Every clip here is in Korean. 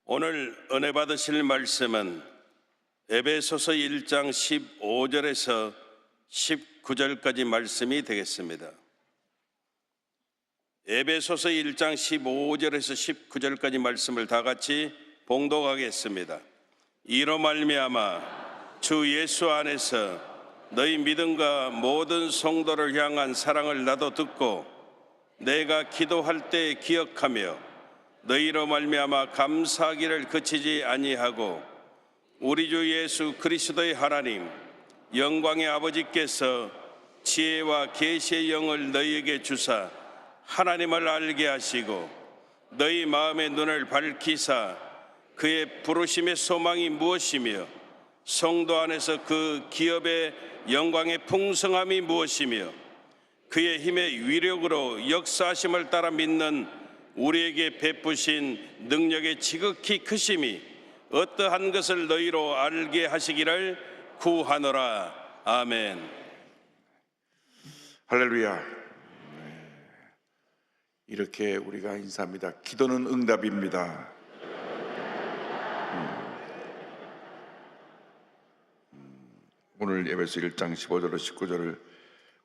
오늘 은혜 받으실 말씀은 에베소서 1장 15절에서 19절까지 말씀이 되겠습니다. 에베소서 1장 15절에서 19절까지 말씀을 다 같이 봉독하겠습니다. 이로 말미암아 주 예수 안에서 너희 믿음과 모든 성도를 향한 사랑을 나도 듣고 내가 기도할 때 기억하며 너희로 말미암아 감사하기를 그치지 아니하고 우리 주 예수 그리스도의 하나님 영광의 아버지께서 지혜와 계시의 영을 너희에게 주사 하나님을 알게 하시고 너희 마음의 눈을 밝히사 그의 부르심의 소망이 무엇이며 성도 안에서 그 기업의 영광의 풍성함이 무엇이며 그의 힘의 위력으로 역사하심을 따라 믿는 우리에게 베푸신 능력의 지극히 크심이 어떠한 것을 너희로 알게 하시기를 구하노라. 아멘. 할렐루야. 이렇게 우리가 인사합니다. 기도는 응답입니다. 오늘 에베소 1장 15절로 19절을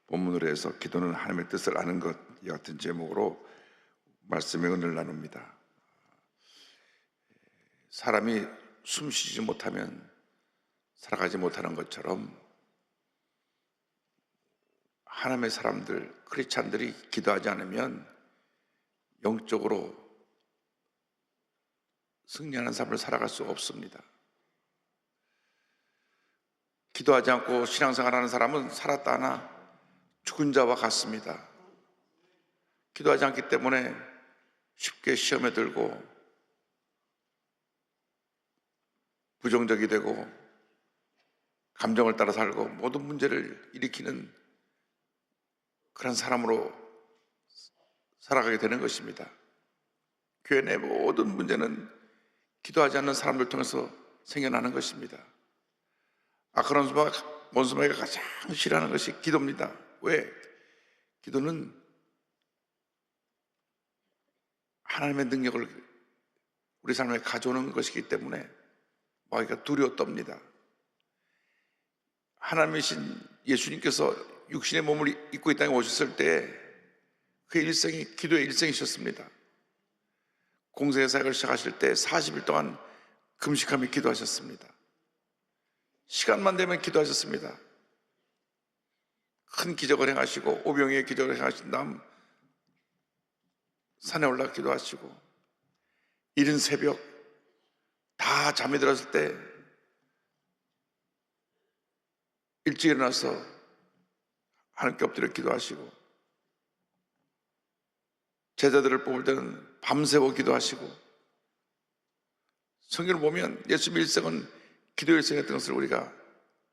본문으로 해서 기도는 하나님의 뜻을 아는 것 이 같은 제목으로 말씀의 은혜를 나눕니다. 사람이 숨쉬지 못하면 살아가지 못하는 것처럼 하나님의 사람들, 크리스찬들이 기도하지 않으면 영적으로 승리하는 삶을 살아갈 수가 없습니다. 기도하지 않고 신앙생활하는 사람은 살았다 하나 죽은 자와 같습니다. 기도하지 않기 때문에 쉽게 시험에 들고 부정적이 되고 감정을 따라 살고 모든 문제를 일으키는 그런 사람으로 살아가게 되는 것입니다. 교회 내 모든 문제는 기도하지 않는 사람들 통해서 생겨나는 것입니다. 그런 원수마귀가 가장 싫어하는 것이 기도입니다. 왜? 기도는 하나님의 능력을 우리 삶에 가져오는 것이기 때문에 마귀가 두려워 떱니다. 하나님이신 예수님께서 육신의 몸을 입고 이 땅에 오셨을 때 그의 일생이 기도의 일생이셨습니다. 공생의 사역을 시작하실 때 40일 동안 금식하며 기도하셨습니다. 시간만 되면 기도하셨습니다. 큰 기적을 행하시고 오병이의 기적을 행하신 다음 산에 올라 기도하시고 이른 새벽 다 잠이 들었을 때 일찍 일어나서 하나님께 엎드려 기도하시고 제자들을 뽑을 때는 밤새워 기도하시고 성경을 보면 예수님의 일생은 기도 일생이었던 것을 우리가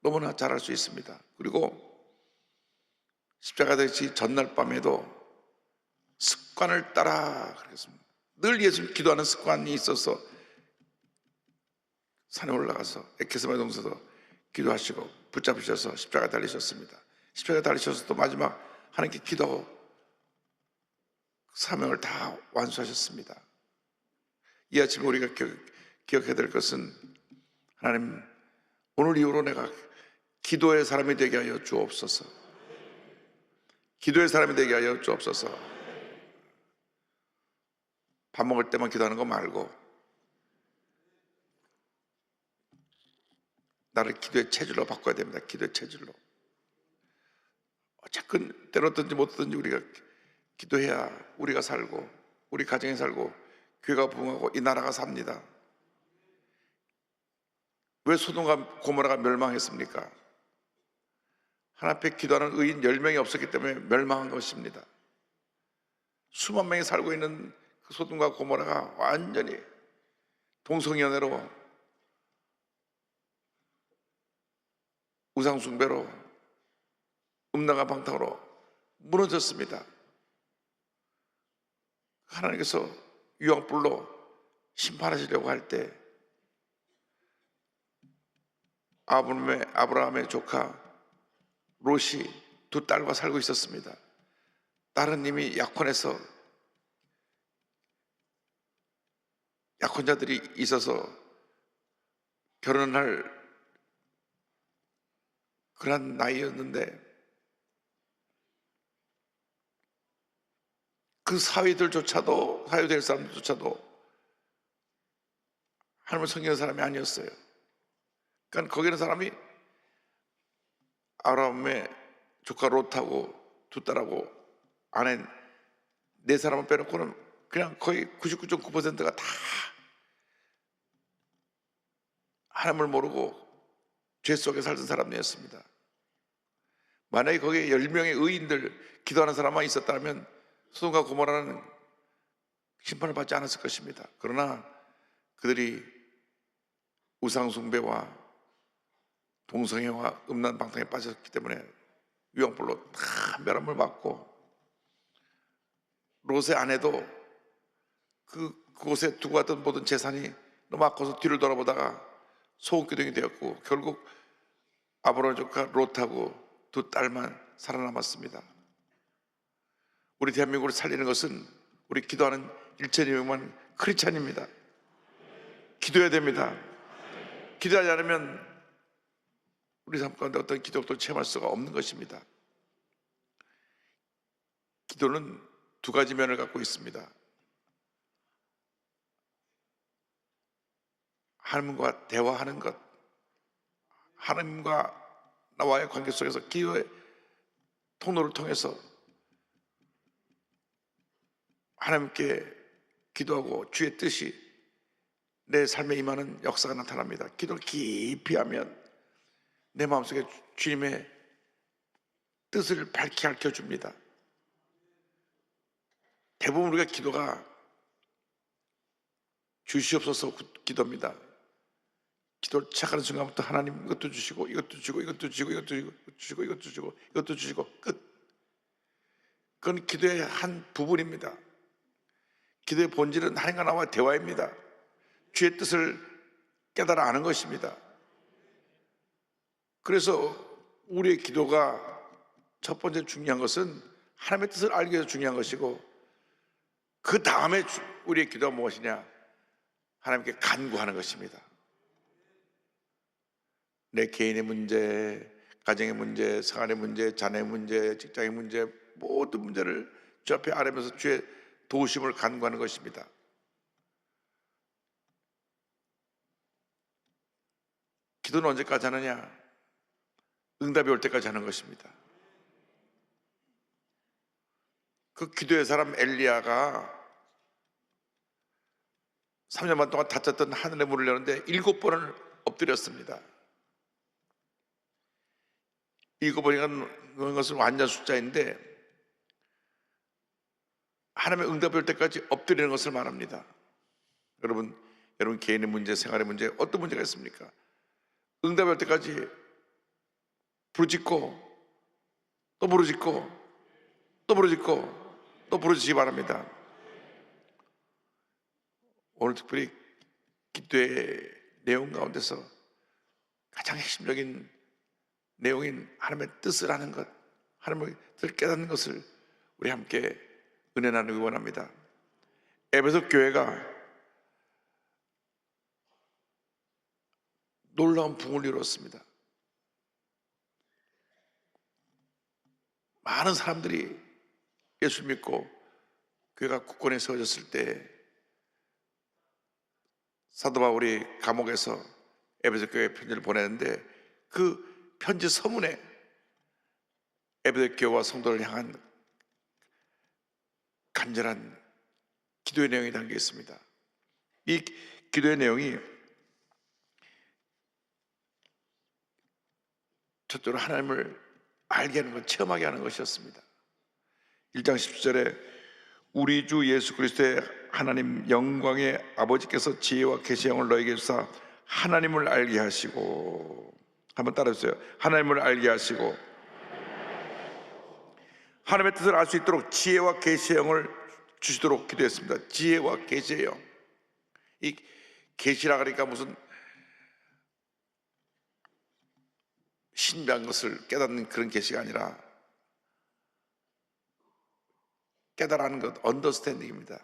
너무나 잘 알 수 있습니다. 그리고 십자가 되시 전날 밤에도 습관을 따라 그랬습니다. 늘 예수님 기도하는 습관이 있어서 산에 올라가서 겟세마네 동산에서 기도하시고 붙잡으셔서 십자가 달리셨습니다. 십자가 달리셔서 또 마지막 하나님께 기도하고 사명을 다 완수하셨습니다. 이 아침에 우리가 기억해야 될 것은 하나님 오늘 이후로 내가 기도의 사람이 되게 하여 주옵소서. 기도의 사람이 되게 하여 주옵소서. 밥 먹을 때만 기도하는 거 말고 나를 기도의 체질로 바꿔야 됩니다. 기도의 체질로. 어쨌든 때로든지 못든지 우리가 기도해야 우리가 살고 우리 가정이 살고 교회가 부흥하고 이 나라가 삽니다. 왜 소돔과 고모라가 멸망했습니까? 하나님 앞에 기도하는 의인 10명이 없었기 때문에 멸망한 것입니다. 수만 명이 살고 있는 그 소돔과 고모라가 완전히 동성연애로 우상숭배로 음란한 방탕으로 무너졌습니다. 하나님께서 유황불로 심판하시려고 할 때 아브라함의 조카 롯이 두 딸과 살고 있었습니다. 딸은 이미 약혼해서 약혼자들이 있어서 결혼할 그런 나이였는데 그 사위들조차도, 사위될 사람들조차도 하나님을 섬기는 사람이 아니었어요. 그러니까 거기는 사람이 아브라함의 조카 롯하고 두 딸하고 아내 네 사람을 빼놓고는 그냥 거의 99.9%가 다 하나님을 모르고 죄 속에 살던 사람이었습니다. 만약에 거기에 10명의 의인들 기도하는 사람만 있었다면 소돔과 고모라는 심판을 받지 않았을 것입니다. 그러나 그들이 우상숭배와 동성애와 음란방탕에 빠졌기 때문에 유황불로 다 멸함을 받고, 롯의 아내도 그곳에 두고 왔던 모든 재산이 너무 아까워서 뒤를 돌아보다가 소금기둥이 되었고, 결국 아브라함 조카 롯하고 두 딸만 살아남았습니다. 우리 대한민국을 살리는 것은 우리 기도하는 1,200만 크리스찬입니다. 기도해야 됩니다. 기도하지 않으면 우리 삶 가운데 어떤 기적도 체험할 수가 없는 것입니다. 기도는 두 가지 면을 갖고 있습니다. 하나님과 대화하는 것, 하나님과 나와의 관계 속에서 기도의 통로를 통해서 하나님께 기도하고 주의 뜻이 내 삶에 임하는 역사가 나타납니다. 기도를 깊이 하면 내 마음속에 주님의 뜻을 밝히 알려줍니다. 대부분 우리가 기도가 주시옵소서 기도입니다. 기도를 시작하는 순간부터 하나님 이것도 주시고 이것도 주시고 이것도 주시고 이것도 주시고 이것도 주시고 이것도 주시고 끝. 그건 기도의 한 부분입니다. 기도의 본질은 하나님과 나와 대화입니다. 주의 뜻을 깨달아 아는 것입니다. 그래서 우리의 기도가 첫 번째 중요한 것은 하나님의 뜻을 알기 위해서 중요한 것이고, 그 다음에 우리의 기도가 무엇이냐? 하나님께 간구하는 것입니다. 내 개인의 문제, 가정의 문제, 생활의 문제, 자녀의 문제, 직장의 문제, 모든 문제를 주 앞에 아뢰면서 주의 도우심을 간구하는 것입니다. 기도는 언제까지 하느냐? 응답이 올 때까지 하는 것입니다. 그 기도의 사람 엘리야가 3년 반 동안 닫혔던 하늘의 문을 여는데 7번을 엎드렸습니다. 7번이라는 것은 완전 숫자인데 하나님의 응답이 올 때까지 엎드리는 것을 말합니다. 여러분 개인의 문제, 생활의 문제, 어떤 문제가 있습니까? 응답이 올 때까지 부르짖고 또 부르짖고 또 부르짖고 또 부르짖기 바랍니다. 오늘 특별히 기도의 내용 가운데서 가장 핵심적인 내용인 하나님의 뜻을 아는 것, 하나님의 뜻을 깨닫는 것을 우리 함께 은혜 나누기 원합니다. 에베소 교회가 놀라운 부흥을 이루었습니다. 많은 사람들이 예수 믿고 교회가 굳건히 세워졌을 때 사도 바울이 감옥에서 에베소 교회에 편지를 보내는데 그 편지 서문에 에베소 교회와 성도를 향한 간절한 기도의 내용이 담겨 있습니다. 이 기도의 내용이 첫째로 하나님을 알게 하는 것, 체험하게 하는 것이었습니다. 1장 10절에 우리 주 예수 그리스도의 하나님 영광의 아버지께서 지혜와 계시형을 너에게 주사 하나님을 알게 하시고, 한번 따라해주세요. 하나님을 알게 하시고 하나님의 뜻을 알 수 있도록 지혜와 계시형을 주시도록 기도했습니다. 지혜와 계시형. 이 계시라 그러니까 무슨 신비한 것을 깨닫는 그런 계시가 아니라 깨달아는 것, 언더스탠딩입니다.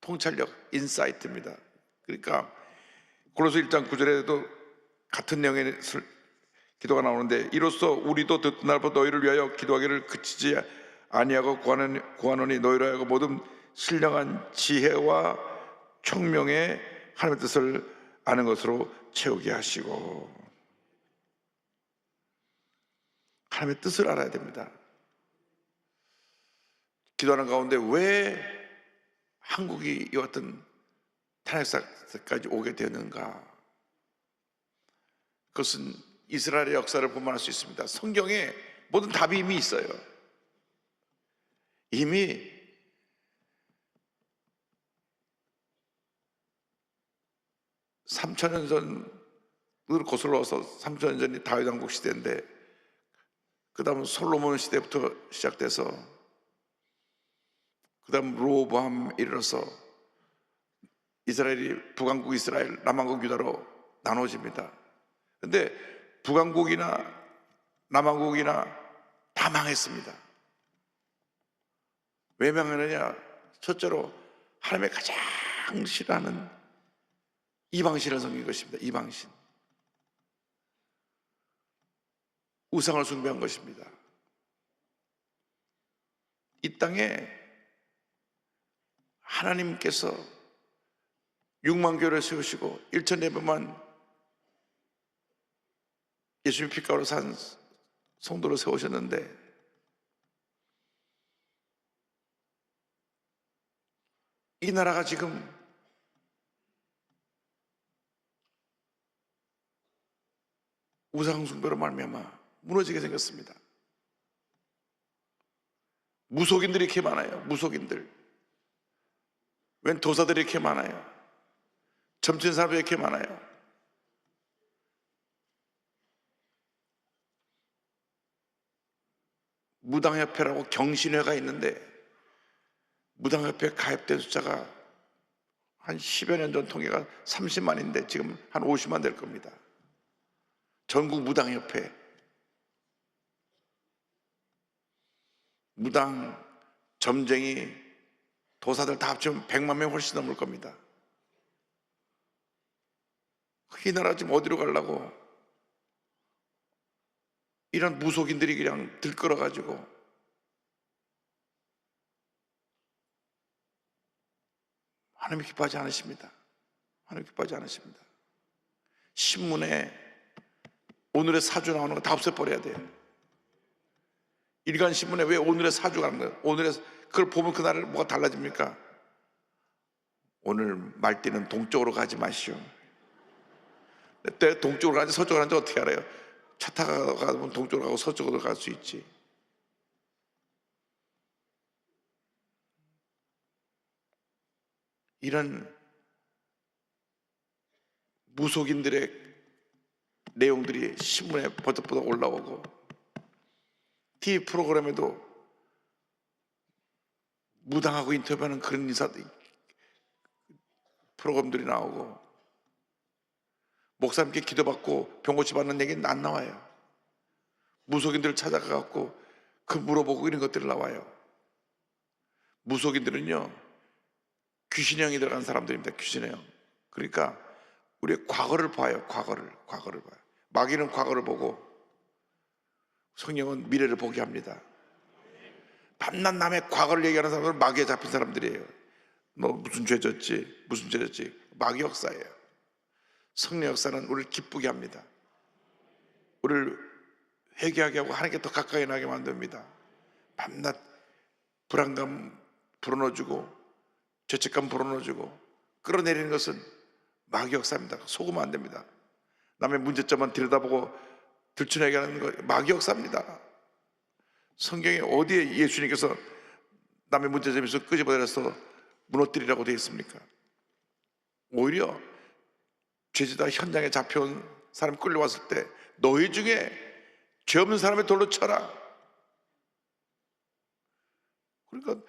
통찰력, 인사이트입니다. 그러니까 고린도서 1장 9절에도 같은 내용의 기도가 나오는데, 이로써 우리도 듣는 날부터 너희를 위하여 기도하기를 그치지 아니하고 구하노니 너희로 하여금 모든 신령한 지혜와 총명의 하나님의 뜻을 아는 것으로 채우게 하시고. 하나님의 뜻을 알아야 됩니다. 기도하는 가운데 왜 한국이 이 같은 탄핵사까지 오게 되는가? 그것은 이스라엘의 역사를 보면 알 수 있습니다. 성경에 모든 답이 이미 있어요. 이미 (3000년) 전으로 거슬러서 3000년 전이 다윗 왕국 시대인데, 그 다음 솔로몬 시대부터 시작돼서 그 다음 로보암 이르러서 이스라엘이 북왕국 이스라엘, 남왕국 유다로 나눠집니다. 근데 북왕국이나 남왕국이나 다 망했습니다. 왜 망하느냐? 첫째로 하나님의 가장 싫어하는 이방신을 섬긴 것입니다. 이방신, 우상을 숭배한 것입니다. 이 땅에 하나님께서 6만 교회를 세우시고 1,400만 예수님 피가로 산 성도를 세우셨는데, 이 나라가 지금 우상 숭배로 말미암아 무너지게 생겼습니다. 무속인들이 이렇게 많아요. 무속인들, 웬 도사들이 이렇게 많아요. 점친 사람들이 이렇게 많아요. 무당협회라고 경신회가 있는데, 무당협회 가입된 숫자가 한 10여 년 전 통계가 30만인데 지금 한 50만 될 겁니다. 전국 무당협회. 무당, 점쟁이, 도사들 다 합치면 100만 명 훨씬 넘을 겁니다. 이 나라 지금 어디로 가려고 이런 무속인들이 그냥 들끓어가지고 하나님 기뻐하지 않으십니다. 하나님 기뻐하지 않으십니다. 신문에 오늘의 사주 나오는 거 다 없애버려야 돼요. 일간신문에 왜 오늘의 사주가 나오는 거예요? 그걸 보면 그날 뭐가 달라집니까? 오늘 말띠는 동쪽으로 가지 마시오. 때 동쪽으로 가지 서쪽으로 가는지 어떻게 알아요? 차 타고 가면 동쪽으로 가고 서쪽으로 갈 수 있지. 이런 무속인들의 내용들이 신문에 버덕버덕 올라오고, TV 프로그램에도 무당하고 인터뷰하는 그런 인사들 프로그램들이 나오고, 목사님께 기도받고 병고치 받는 얘기는 안 나와요. 무속인들을 찾아가갖고 그 물어보고 이런 것들이 나와요. 무속인들은요, 귀신의 영이 들어간 사람들입니다. 귀신의 영. 그러니까 우리의 과거를 봐요. 과거를 봐요. 마귀는 과거를 보고 성령은 미래를 보게 합니다. 밤낮 남의 과거를 얘기하는 사람들은 마귀에 잡힌 사람들이에요. 너 무슨 죄 졌지? 무슨 죄 졌지? 마귀 역사예요. 성령 역사는 우리를 기쁘게 합니다. 우리를 회개하게 하고 하나님께 더 가까이 나게 만듭니다. 밤낮 불안감 불어넣어주고 죄책감 불어넣어주고 끌어내리는 것은 마귀 역사입니다. 속으면 안 됩니다. 남의 문제점만 들여다보고 들추내게 하는 거 마귀 역사입니다. 성경에 어디에 예수님께서 남의 문제점에서 끄집어내서 무너뜨리라고 되어 있습니까? 오히려 죄지다 현장에 잡혀온 사람 끌려왔을 때 너희 중에 죄 없는 사람의 돌로 쳐라. 그러니까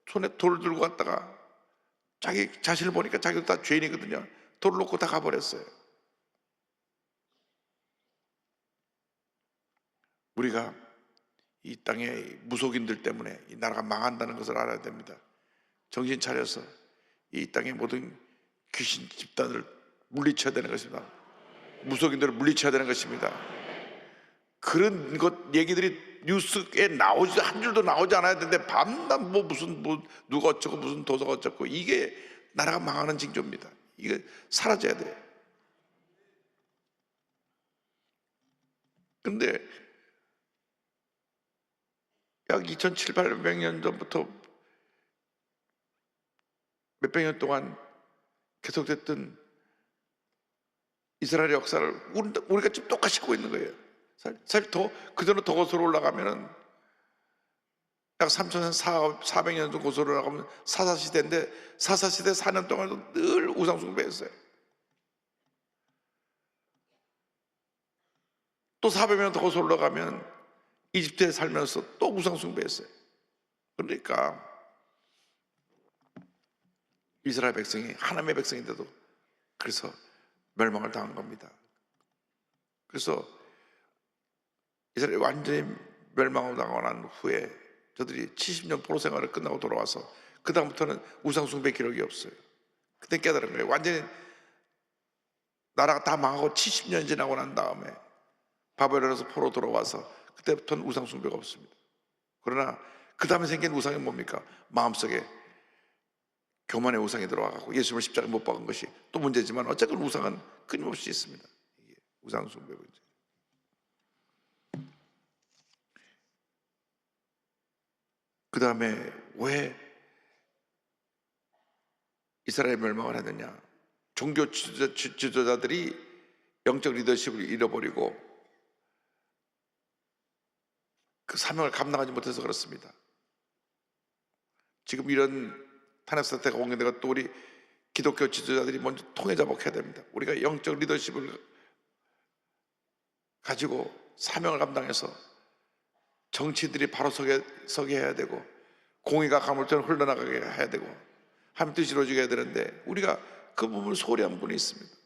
손에 돌을 들고 갔다가 자기 자신을 보니까 자기도 다 죄인이거든요. 돌을 놓고 다 가버렸어요. 우리가 이 땅의 무속인들 때문에 이 나라가 망한다는 것을 알아야 됩니다. 정신 차려서 이 땅의 모든 귀신 집단을 물리쳐야 되는 것입니다. 무속인들을 물리쳐야 되는 것입니다. 그런 것 얘기들이 뉴스에 나오지, 한 줄도 나오지 않아야 되는데 밤낮 무슨 누가 어쩌고 무슨 도서가 어쩌고, 이게 나라가 망하는 징조입니다. 이게 사라져야 돼요. 근데 약 2700년 전부터 몇백 년 동안 계속됐던 이스라엘의 역사를 우리가 지금 똑같이 하고 있는 거예요. 사실 그대로 더 거슬러 올라가면은 약 3400년 정도 거슬러 올라가면 사사시대인데, 사사시대 4년 동안도 늘 우상숭배했어요. 또 400년 더 거슬러 올라가면 이집트에 살면서 또 우상숭배했어요. 그러니까 이스라엘 백성이 하나님의 백성인데도 그래서 멸망을 당한 겁니다. 그래서 이스라엘이 완전히 멸망을 당하고 난 후에 저들이 70년 포로 생활을 끝나고 돌아와서 그 다음부터는 우상숭배 기록이 없어요. 그때 깨달은 거예요. 완전히 나라가 다 망하고 70년 지나고 난 다음에 바벨론에서 포로 돌아와서 그때부터는 우상숭배가 없습니다. 그러나 그 다음에 생긴 우상이 뭡니까? 마음속에 교만의 우상이 들어와가고 예수님을 십자가에 못 박은 것이 또 문제지만, 어쨌든 우상은 끊임없이 있습니다. 이게 우상숭배 문제. 그 다음에 왜 이스라엘 멸망을 하느냐? 종교 지도자들이 영적 리더십을 잃어버리고 그 사명을 감당하지 못해서 그렇습니다. 지금 이런 탄핵 사태가 공개되고 또 우리 기독교 지도자들이 먼저 통해자복해야 됩니다. 우리가 영적 리더십을 가지고 사명을 감당해서 정치인들이 바로 서게 해야 되고, 공의가 가물처럼 흘러나가게 해야 되고, 하나님 뜻이 이루어지게 해야 되는데 우리가 그 부분을 소홀히 한 분이 있습니다.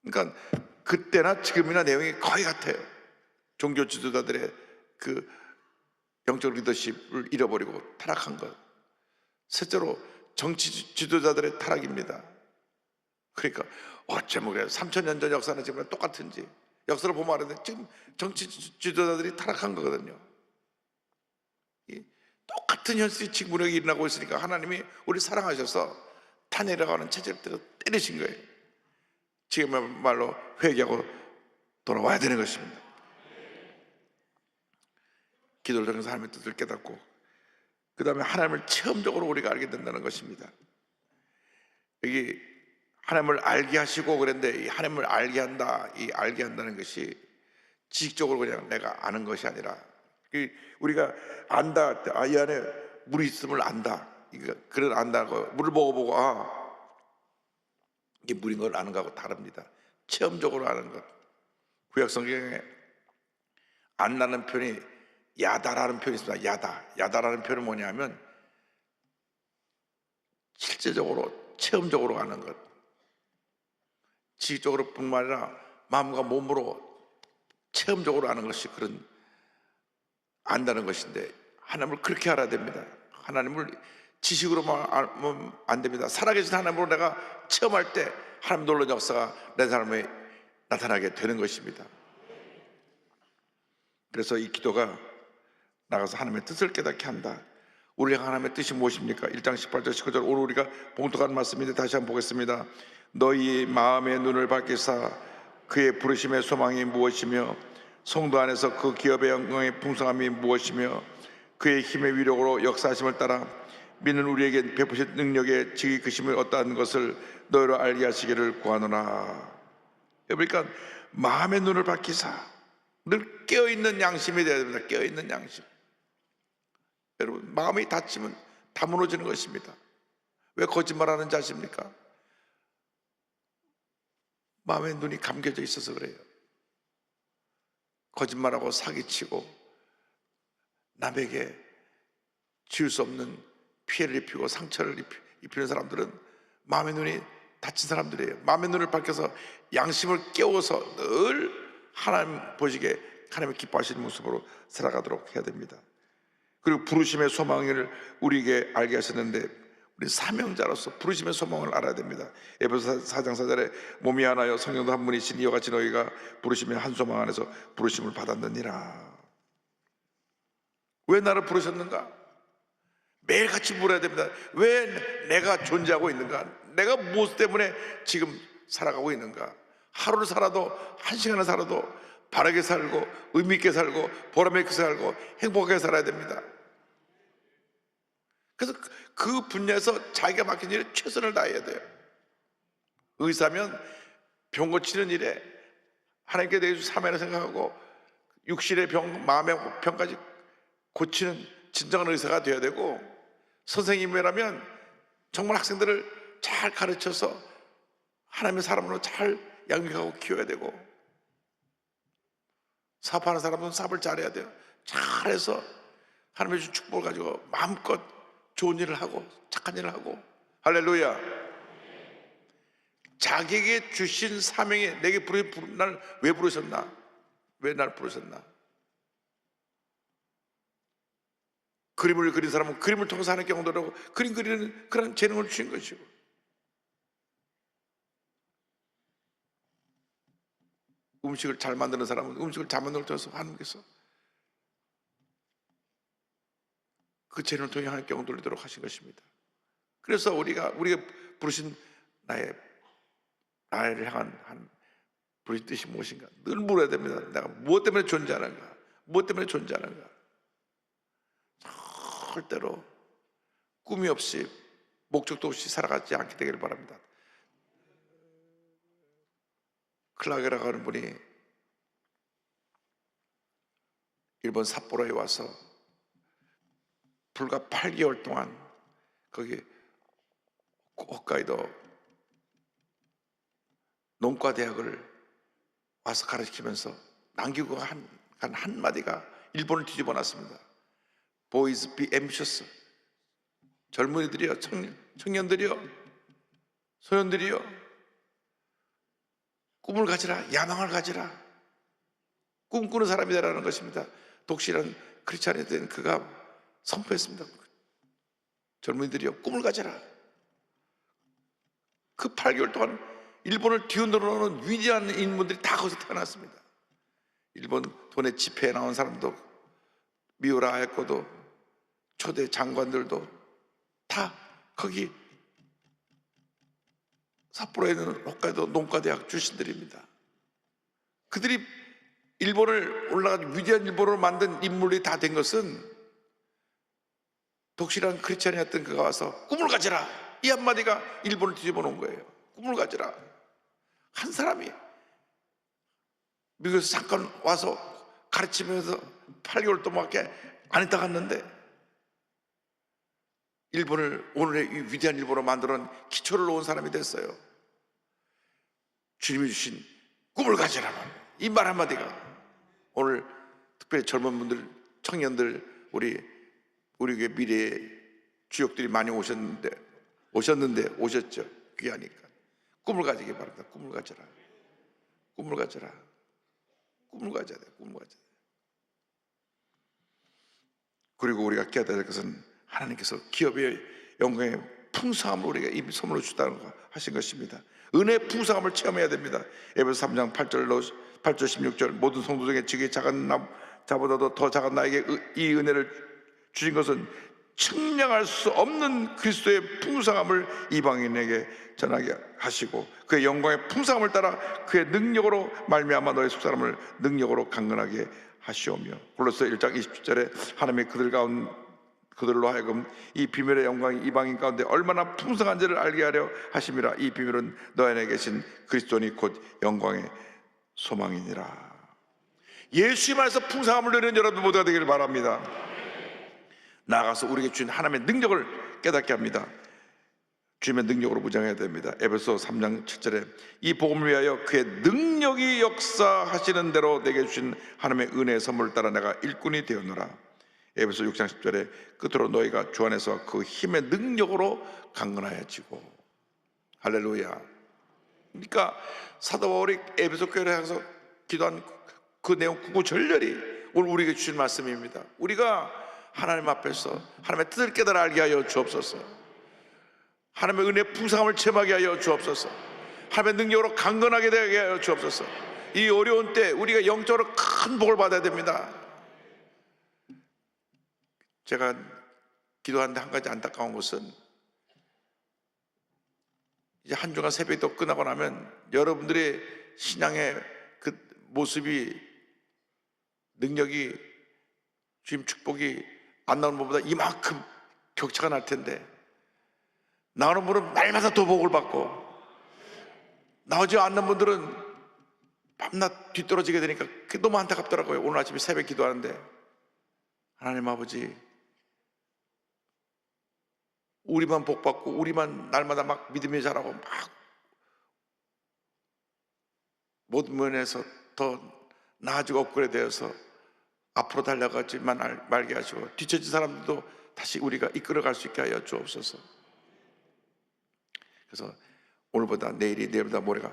그러니까 그때나 지금이나 내용이 거의 같아요. 종교 지도자들의 그 영적 리더십을 잃어버리고 타락한 것, 셋째로 정치 지도자들의 타락입니다. 그러니까 어쩌면 그래요. 3000년 전 역사는 지금 똑같은지, 역사를 보면 알는데 지금 정치 지도자들이 타락한 거거든요. 똑같은 현실이 지금 우리에게 일어나고 있으니까 하나님이 우리 사랑하셔서 탄핵이라고 하는 체제를 때리신 거예요. 지금말로 회개하고 돌아와야 되는 것입니다. 기도를 통해서 하나님의 뜻을 깨닫고, 그 다음에 하나님을 체험적으로 우리가 알게 된다는 것입니다. 여기 하나님을 알게 하시고 그랬는데, 이 하나님을 알게 한다, 이 알게 한다는 것이 지식적으로 그냥 내가 아는 것이 아니라, 우리가 안다, 이 안에 물이 있음을 안다, 그런 안다고, 물을 먹어보고 이게 물인 걸 아는 거하고 다릅니다. 체험적으로 아는 것. 구약 성경에 안다는 표현이 야다라는 표현이 있습니다. 야다라는 표현은 뭐냐면 실제적으로 체험적으로 아는 것, 지식적으로 뿐만 아니라 마음과 몸으로 체험적으로 아는 것이 그런 안다는 것인데, 하나님을 그렇게 알아야 됩니다. 하나님을 지식으로만 알면 안 됩니다. 살아계신 하나님으로 내가 체험할 때 하나님 놀라운 역사가 내 삶에 나타나게 되는 것입니다. 그래서 이 기도가 나가서 하나님의 뜻을 깨닫게 한다. 우리 하나님의 뜻이 무엇입니까? 1장 18절 19절 오늘 우리가 봉독한 말씀인데 다시 한번 보겠습니다. 너희 마음의 눈을 밝히사 그의 부르심의 소망이 무엇이며 성도 안에서 그 기업의 영광의 풍성함이 무엇이며 그의 힘의 위력으로 역사하심을 따라 믿는 우리에게 베푸신 능력의 지극히 크심을 어떠한 것을 너희로 알게 하시기를 구하노라. 그러니까 마음의 눈을 밝히사, 늘 깨어있는 양심이 되어야 됩니다. 깨어있는 양심. 여러분, 마음이 닫히면 다 무너지는 것입니다. 왜 거짓말하는 자십니까? 마음의 눈이 감겨져 있어서 그래요. 거짓말하고 사기치고 남에게 지을 수 없는 피해를 입히고 상처를 입히는 사람들은 마음의 눈이 닫힌 사람들이에요. 마음의 눈을 밝혀서 양심을 깨워서 늘 하나님 보시기에 하나님의 기뻐하시는 모습으로 살아가도록 해야 됩니다. 그리고 부르심의 소망을 우리에게 알게 하셨는데, 우리 사명자로서 부르심의 소망을 알아야 됩니다. 에베소 4장 4절에 몸이 하나요 성령도 한 분이신 이와 같이 너희가 부르심의 한 소망 안에서 부르심을 받았느니라. 왜 나를 부르셨는가? 매일같이 물어야 됩니다. 왜 내가 존재하고 있는가? 내가 무엇 때문에 지금 살아가고 있는가? 하루를 살아도, 한 시간을 살아도 바르게 살고 의미 있게 살고 보람 있게 살고 행복하게 살아야 됩니다. 그래서 그 분야에서 자기가 맡긴 일에 최선을 다해야 돼요. 의사면 병 고치는 일에 하나님께 대해서 사명을 생각하고 육신의 병, 마음의 병까지 고치는 진정한 의사가 되어야 되고, 선생님이라면 정말 학생들을 잘 가르쳐서 하나님의 사람으로 잘 양육하고 키워야 되고, 사업하는 사람은 사업을 잘해야 돼요. 잘해서 하나님의 주신 축복을 가지고 마음껏 좋은 일을 하고 착한 일을 하고. 할렐루야. 자기에게 주신 사명에 내게 날 왜 부르셨나? 왜 날 부르셨나? 그림을 그린 사람은 그림을 통해서 하는 경우도 그림 그리는 그런 재능을 주신 것이고, 음식을 잘 만드는 사람은 음식을 잘 만드는 걸 통해서 하나님께서 그 재능을 통해 하나님께 영광 돌리도록 하신 것입니다. 그래서 우리가 부르신 나를 향한 부르신 뜻이 무엇인가 늘 물어야 됩니다. 내가 무엇 때문에 존재하는가? 무엇 때문에 존재하는가? 절대로 꿈이 없이 목적도 없이 살아가지 않게 되기를 바랍니다. 클라게라고 하는 분이 일본 삿포로에 와서 불과 8개월 동안 거기 홋카이도 농과대학을 와서 가르치면서 남기고 한 한마디가 일본을 뒤집어 놨습니다. Boys be ambitious. 젊은이들이요, 청년들이요, 소년들이요, 꿈을 가지라, 야망을 가지라, 꿈꾸는 사람이 되라는 것입니다. 독실한 크리스찬이 된 그가 선포했습니다. 젊은이들이요, 꿈을 가지라. 그 8개월 동안 일본을 뒤흔들어 놓은 위대한 인물들이 다 거기서 태어났습니다. 일본 돈의 집회에 나온 사람도, 미우라 아야코도, 초대 장관들도 다 거기 삿포로에 있는 홋카이도 농과대학 출신들입니다. 그들이 일본을 올라가서 위대한 일본을 만든 인물이 다 된 것은 독실한 크리스찬이었던 그가 와서 꿈을 가지라, 이 한마디가 일본을 뒤집어 놓은 거예요. 꿈을 가지라. 한 사람이 미국에서 잠깐 와서 가르치면서 8개월 동안밖에 안 있다 갔는데 일본을 오늘의 이 위대한 일본으로 만드는 기초를 놓은 사람이 됐어요. 주님이 주신 꿈을 가지라는 이 말 한마디가 오늘 특별히 젊은 분들, 청년들, 우리 교회 미래의 주역들이 많이 오셨죠. 귀하니까 꿈을 가지기 바랍니다. 꿈을 가져라. 꿈을 가져라. 꿈을 가져야 돼. 꿈을 가져야 돼. 그리고 우리가 깨달아야 될 것은 하나님께서 기업의 영광의 풍성함을 우리가 이 선물로 주다는 거 하신 것입니다. 은혜의 풍성함을 체험해야 됩니다. 에베소 3장 8절 16절 모든 성도 중에 지극히 작은 자보다도 더 작은 나에게 이 은혜를 주신 것은 측량할 수 없는 그리스도의 풍성함을 이방인에게 전하게 하시고 그의 영광의 풍성함을 따라 그의 능력으로 말미암아 너희 속사람을 능력으로 강건하게 하시오며. 골로새 1장 27절에 하나님이 그들로 하여금 이 비밀의 영광이 이방인 가운데 얼마나 풍성한지를 알게 하려 하심이라. 이 비밀은 너희 안에 계신 그리스도니 곧 영광의 소망이니라. 예수님 안에서 풍성함을 누리는 여러분 모두가 되기를 바랍니다. 나아가서 우리에게 주신 하나님의 능력을 깨닫게 합니다. 주님의 능력으로 무장해야 됩니다. 에베소 3장 7절에 이 복음을 위하여 그의 능력이 역사하시는 대로 내게 주신 하나님의 은혜의 선물을 따라 내가 일꾼이 되었노라. 에베소 6장 10절에 끝으로 너희가 주 안에서 그 힘의 능력으로 강건하여지고. 할렐루야. 그러니까 사도 바울이 에베소 교회를 향해서 기도한 그 내용 구구절절히 오늘 우리에게 주신 말씀입니다. 우리가 하나님 앞에서 하나님의 뜻을 깨달아 알게 하여 주옵소서. 하나님의 은혜 풍성함을 체험하게 하여 주옵소서. 하나님의 능력으로 강건하게 되게 하여 주옵소서. 이 어려운 때 우리가 영적으로 큰 복을 받아야 됩니다. 제가 기도하는데 한 가지 안타까운 것은, 이제 한 주간 새벽도 끝나고 나면 여러분들의 신앙의 그 모습이, 능력이, 주님 축복이 안 나오는 것보다 이만큼 격차가 날 텐데, 나오는 분은 날마다 더 복을 받고, 나오지 않는 분들은 밤낮 뒤떨어지게 되니까 그게 너무 안타깝더라고요. 오늘 아침에 새벽 기도하는데, 하나님 아버지, 우리만 복 받고 우리만 날마다 막 믿음이 자라고 막 모든 면에서 더 나아지고 업그레이드되어서 앞으로 달려가지만 말게 하시고, 뒤처진 사람들도 다시 우리가 이끌어갈 수 있게 하여 주옵소서. 그래서 오늘보다 내일이, 내일보다 모레가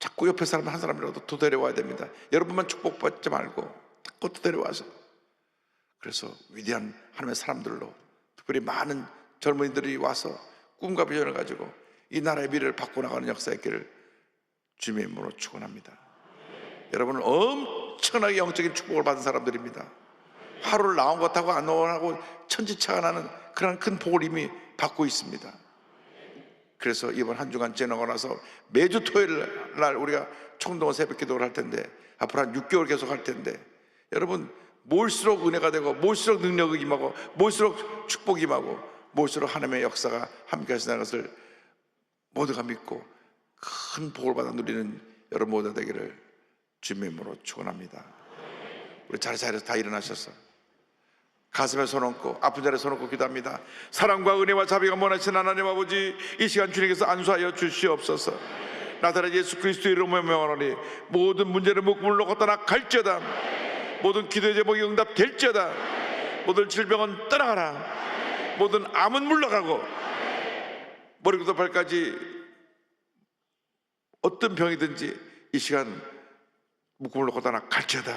자꾸 옆에 사람 한 사람이라도 더 데려와야 됩니다. 여러분만 축복받지 말고 자꾸 더 데려와서, 그래서 위대한 하나님의 사람들로, 특별히 많은 젊은이들이 와서 꿈과 비전을 가지고 이 나라의 미래를 바꿔나가는 역사의 길을 주님의 이름으로 축원합니다. 여러분은 엄청나게 영적인 축복을 받은 사람들입니다. 하루를 나온 것하고 안 나온 것하고 천지차가 나는 그런 큰 복을 이미 받고 있습니다. 그래서 이번 한 주간 지나고 나서 매주 토요일 날 우리가 총동원 새벽 기도를 할 텐데, 앞으로 한 6개월 계속 할 텐데, 여러분 모일수록 은혜가 되고, 모일수록 능력이 임하고, 모일수록 축복이 임하고, 모일수록 하나님의 역사가 함께 하신다는 것을 모두가 믿고 큰 복을 받아 누리는 여러분 모두 되기를 주님의 이름으로 축원합니다. 우리 자리에서 다 일어나셔서 가슴에 손 얹고 아픈 자리에 손 얹고 기도합니다. 사랑과 은혜와 자비가 원하신 하나님 아버지, 이 시간 주님께서 안수하여 주시옵소서. 나사렛 예수 그리스도의 이름으로 명하노니 모든 문제를 묶음을 놓고 떠나 갈지어다. 모든 기도의 제목이 응답될지어다. 모든 질병은 떠나가라. 모든 암은 물러가고, 머리부터 발까지 어떤 병이든지 이 시간 묶음을 놓고 떠나 갈지어다.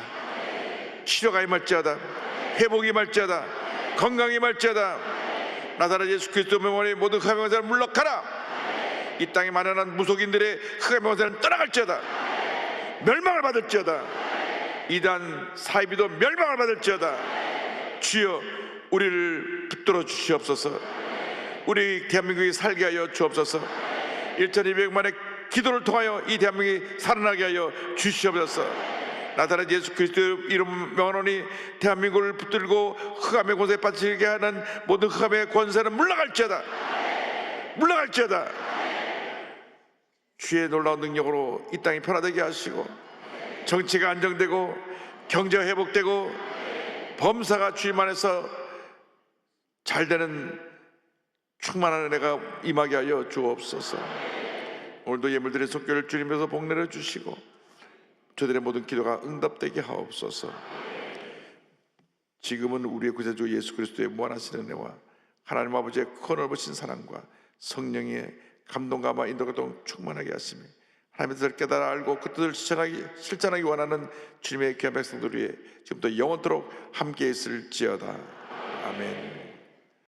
치료가 임할지어다. 회복이 임할지어다. 건강이 임할지어다. 나사렛 예수 그리스도 명하노니 모든 흑암의 권세는 물러가라. 이 땅에 마련한 무속인들의 흑암의 권세는 떠나갈지어다. 멸망을 받을지어다. 이단 사이비도 멸망을 받을지어다. 주여, 우리를 붙들어 주시옵소서. 우리 대한민국이 살게 하여 주옵소서. 1200만의 기도를 통하여 이 대한민국이 살아나게 하여 주시옵소서. 나사렛 예수 그리스도의 이름 명하노니 대한민국을 붙들고 흑암의 권세에 빠지게 하는 모든 흑암의 권세는 물러갈지어다. 물러갈지어다. 주의 놀라운 능력으로 이 땅이 편화되게 하시고, 정치가 안정되고, 경제가 회복되고, 범사가 주님 안에서 잘되는 충만한 은혜가 임하게 하여 주옵소서. 오늘도 예물드린 속결을 주님께서 복 내려 주시고, 저들의 모든 기도가 응답되게 하옵소서. 지금은 우리의 구세주 예수 그리스도의 무한하신 은혜와 하나님 아버지의 큰 넓으신 사랑과 성령의 감동과 인도가 충만하게 하시며, 하나님의 뜻을 깨달아 알고 그 뜻을 실천하기 원하는 주님의 귀한 백성들 위해 지금부터 영원토록 함께 있을지어다. 아멘.